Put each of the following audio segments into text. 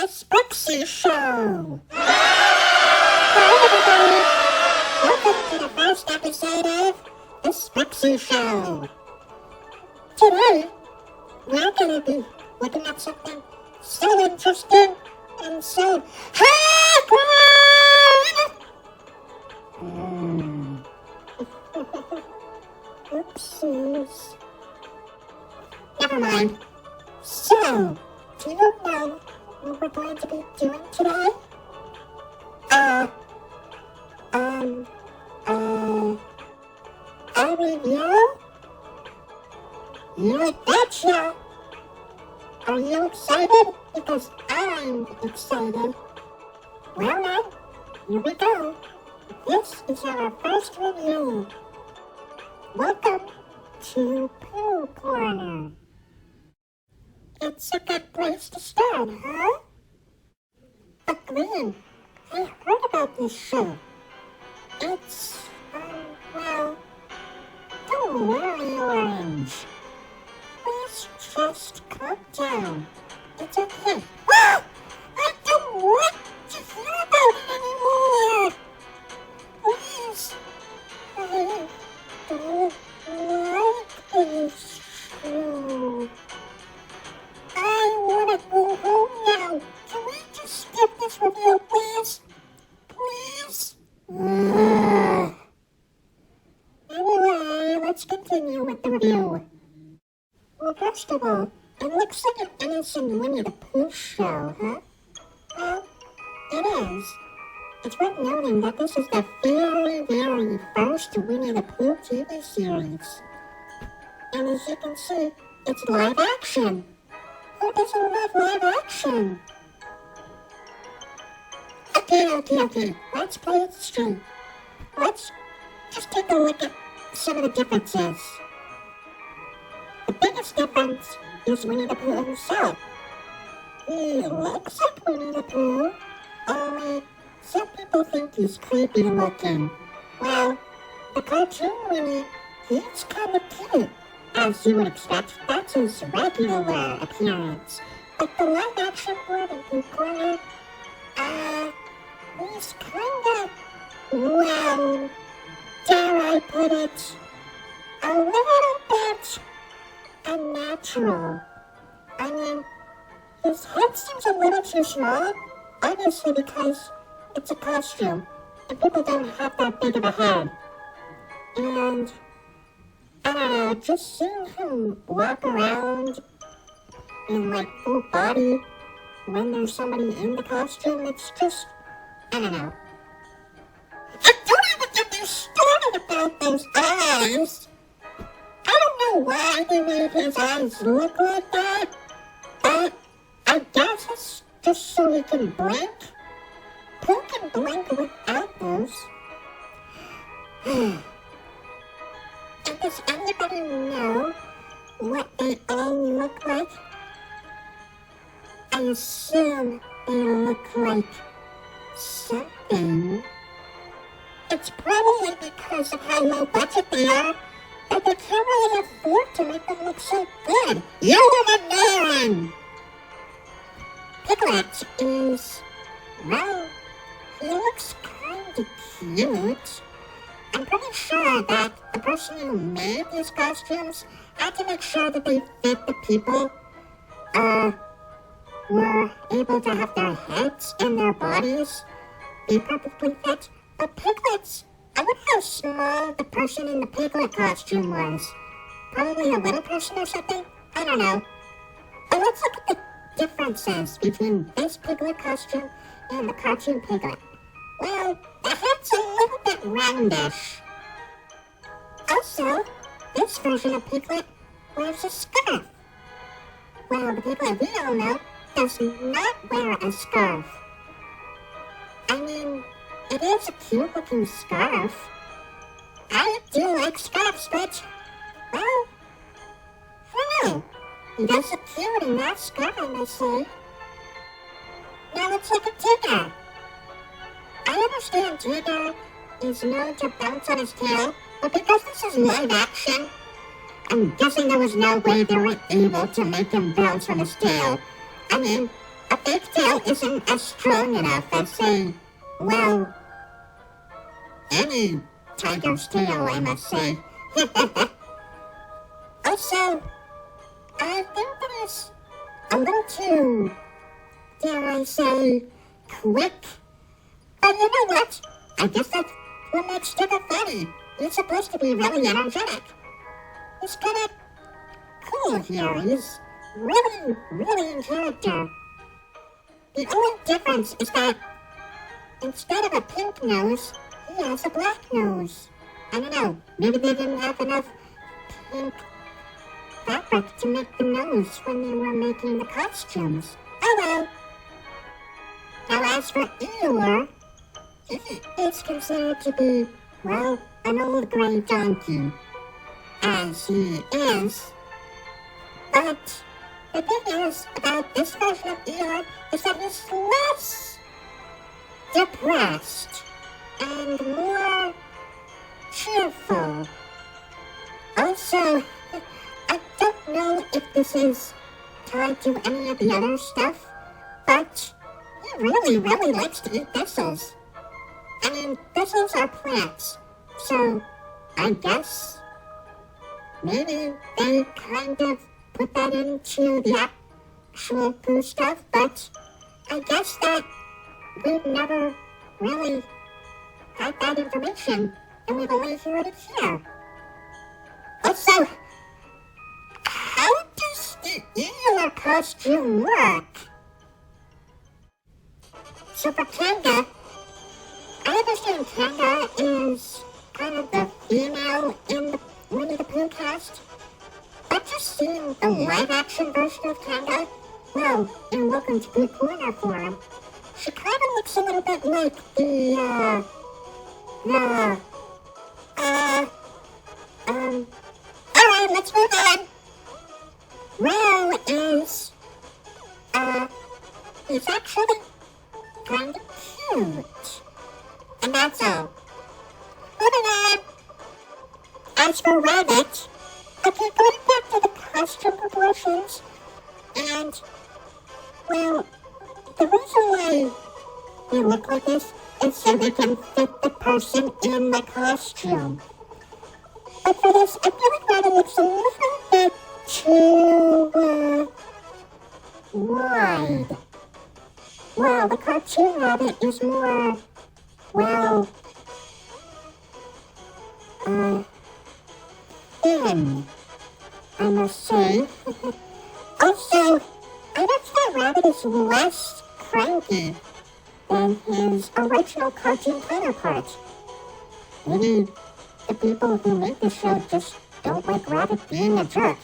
Sprixie Show! Hello everybody! Welcome to the first episode of the Sprixie Show! Today, we're gonna be looking at something so interesting and so Oopsies. Never mind. So, do you know what we're going to be doing today? A review? You betcha! Are you excited? Because I'm excited. Well then, here we go. This is our first review. Welcome to Pooh Corner. It's a good place to start, huh? But Glenn, I heard about this show. It's, well, don't worry, Orange. Please just calm down. It's okay. Ah! I don't want to hear about it anymore. Please. I don't like this show. I want to go home now. Can we just skip this review, please? Please? Anyway, let's continue with the review. Well, first of all, it looks like an innocent Winnie the Pooh show, huh? Well, it is. It's worth noting that this is the very, very first Winnie the Pooh TV series. And as you can see, it's live action. Who doesn't love live action? Okay. Let's play it straight. Let's just take a look at some of the differences. The biggest difference is Winnie the Pooh himself. He looks like Winnie the Pooh, only some people think he's creepy looking. Well, the cartoon Winnie, he's kind of cute. As you would expect, that's his regular appearance. But the live-action one in Pooh Corner, he's kinda, well, dare I put it, a little bit unnatural. I mean, his head seems a little too small, obviously because it's a costume, and people don't have that big of a head. And I don't know, just seeing him walk around in like full body when there's somebody in the costume, it's just, I don't know. And don't even get me started about those eyes. I don't know why they made his eyes look like that, but I guess it's just so he can blink. Pooh can blink without those. And does anybody know what they all look like? I assume they look like something. It's probably because of how low budget they are, but they can't really afford to make them look so good. You would know. Piglet is, well, he looks kind of cute. I'm pretty sure that the person who made these costumes had to make sure that they fit the people, were able to have their heads and their bodies be perfectly fit. But piglets, I wonder how small the person in the piglet costume was. Probably a little person or something? I don't know. But let's look at the differences between this piglet costume and the cartoon piglet. Well, the head's a little bit roundish. Also, this version of Piglet wears a scarf. Well, the Piglet we all know does not wear a scarf. I mean, it is a cute-looking scarf. I do like scarves, but, well, I don't know. He does look cute in that scarf, I must say. Now let's look at Tigger. I understand Tigger is known to bounce on his tail, but because this is live action, I'm guessing there was no way they were able to make him bounce on his tail. I mean, a fake tail isn't as strong enough as, say, well, any tiger's tail, I must say. Also, I think it is a little too, dare I say, quick. But you know what? I guess that's what makes Sticker funny. He's supposed to be really energetic. He's kind of cool here. He's really, really in character. The only difference is that instead of a pink nose, he has a black nose. I don't know, maybe they didn't have enough pink fabric to make the nose when they were making the costumes. Oh well. Now as for Eeyore, he is considered to be, well, an old gray donkey, as he is. But the thing is about this version of Eeyore is that he's less depressed and more cheerful. Also, I don't know if this is tied to any of the other stuff, but he really, really likes to eat thistles. I mean, thistles are plants, so I guess maybe they kind of put that into the actual Pooh stuff, but I guess that we've never really had that information, and we've only heard it here. Also, how does the Eeyore costume work? So for Kanga, I understand Kanga is kind of the female in the Winnie the Pooh cast. But just seeing the live-action version of Kanga, well, in Welcome to Pooh Corner form, she kind of looks a little bit like alright, let's move on. Ro is, he's actually kind of cute. And that's all. Moving on. As for Rabbit, okay, going back to the costume proportions, and, well, the reason why they look like this is so they can fit the person in the costume. But for this, I feel like Rabbit looks a little bit too, wide. Well, the cartoon Rabbit is more, well, thin, I must say. Also, I noticed that Rabbit is less cranky than his original cartoon counterpart. Maybe the people who made the show just don't like Rabbit being a jerk.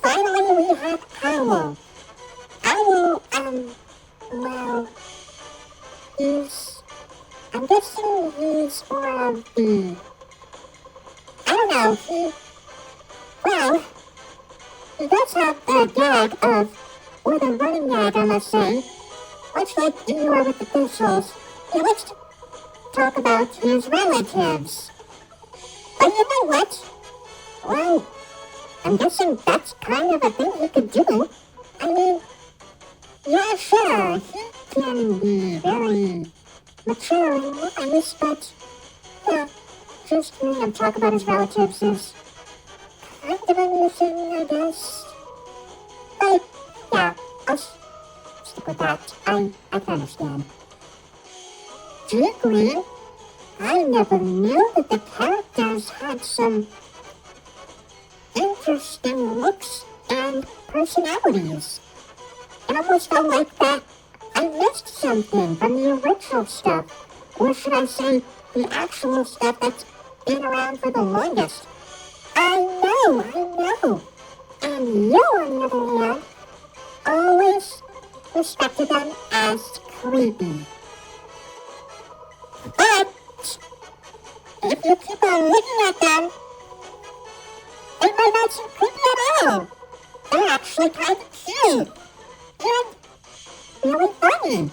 Finally, we have Owl. Owl, well, I'm guessing he's more of the, I don't know, he does have the gag of, or the running gag, I must say, much like Eeyore with the thistles. He likes to talk about his relatives. But you know what? Well, I'm guessing that's kind of a thing he could do. I mean, yeah, sure, he can be very mature and wise, but, yeah, just hearing him talk about his relatives is kind of amusing, I guess. But, yeah, I'll stick with that. I can understand. Do you agree? I never knew that the characters had some interesting looks and personalities. It almost felt like that I missed something from the original stuff. Or should I say, the actual stuff that's been around for the longest. I know. And you, on the other hand, always respected them as creepy. But if you keep on looking at them, they might not seem creepy at all. They're actually kind of cute. And really funny.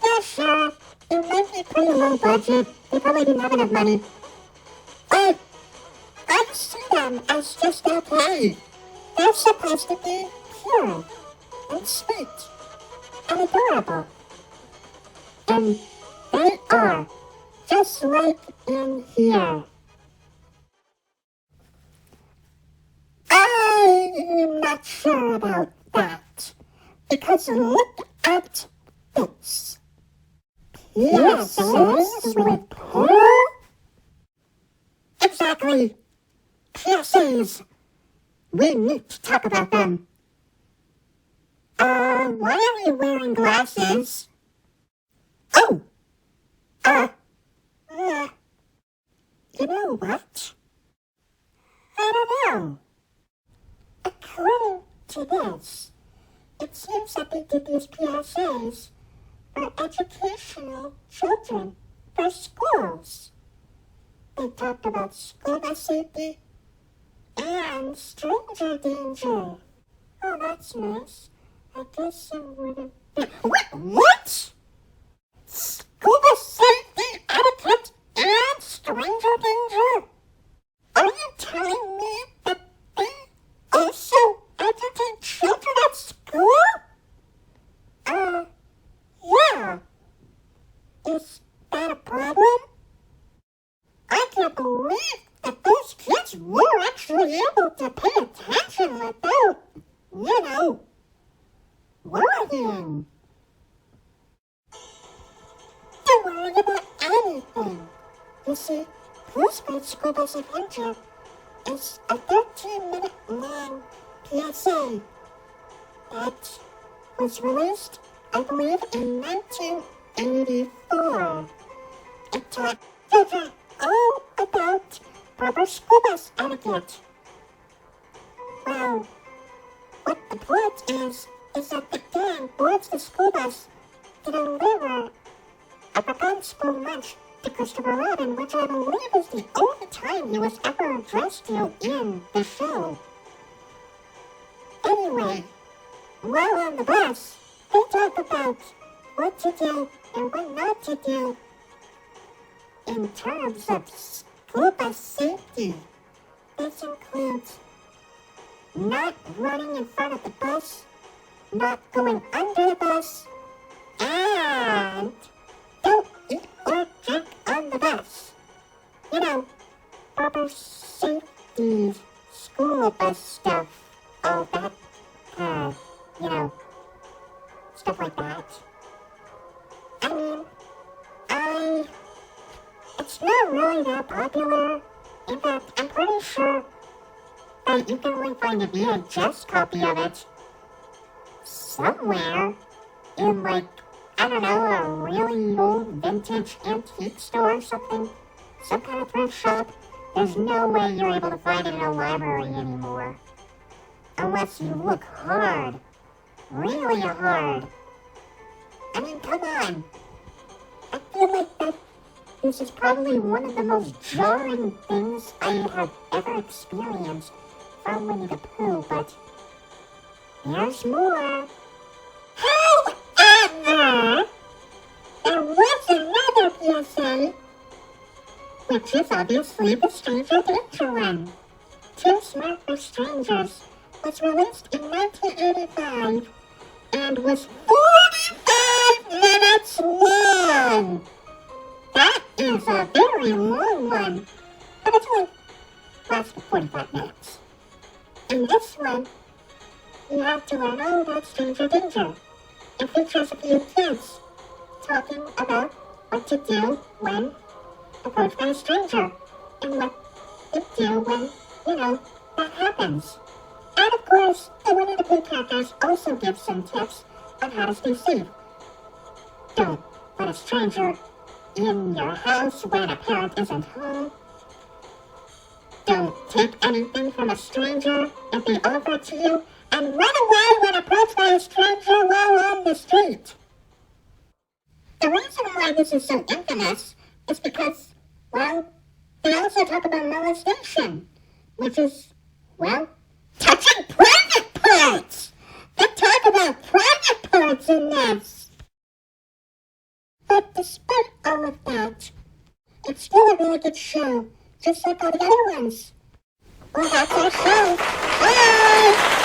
Yeah, sure, it might be pretty low budget. They probably didn't have enough money. But I see them as just okay. They're supposed to be pure. They and sweet and adorable. And they are, just like in here. I'm not sure about that, because look at this. PSAs with Pooh? Exactly. PSAs. We need to talk about them. Why are you wearing glasses? Oh! You know what? I don't know. According to this, it seems that they did these PSAs for educational children, for schools. They talked about school bus safety and stranger danger. Oh, that's nice. I guess it would have been... Wait, what? Scuba safety, etiquette, and stranger danger? Are you telling me that they also educate children at school? Yeah. Is that a problem? I can't believe that those kids were actually able to pay attention without, worrying. Don't worry about anything. You see, Pooh's Great School Bus Adventure is a 13-minute long PSA that was released, I believe, in 1984. It taught children all about proper school bus etiquette. Well, what the plot is that the gang boards the school bus to deliver a prepared school lunch to Christopher Robin, which I believe is the only time he was ever addressed to in the show. Anyway, while on the bus, they talk about what to do and what not to do in terms of school bus safety. This includes not running in front of the bus, not going under the bus, and don't eat or drink on the bus. Proper safety, school bus stuff, all that stuff like that. It's not really that popular. In fact, I'm pretty sure that you can only find a VHS copy of it somewhere in, a really old vintage antique store or something. Some kind of thrift shop. There's no way you're able to find it in a library anymore. Unless you look hard. Really hard. Come on. I feel like that this is probably one of the most jarring things I have ever experienced from Winnie the Pooh, but there's more. However, there was another PSA, which is obviously the Stranger Danger one. Too Smart for Strangers was released in 1985 and was 45 minutes long. That is a very long one, but it's only lasted 45 minutes. In this one, you have to learn all about Stranger Danger. It features a few kids talking about what to do when approached by a stranger and what to do when, that happens. And of course, the Winnie the Pooh characters also give some tips on how to stay safe. Don't let a stranger in your house when a parent isn't home. Don't take anything from a stranger if they offer it to you, and run away when approached by a stranger while on the street. The reason why this is so infamous is because, they also talk about molestation, which is, touching private parts! They talk about private parts in this! But despite all of that, it's still a really good show, just like all the other ones. Well, that's our show. Bye!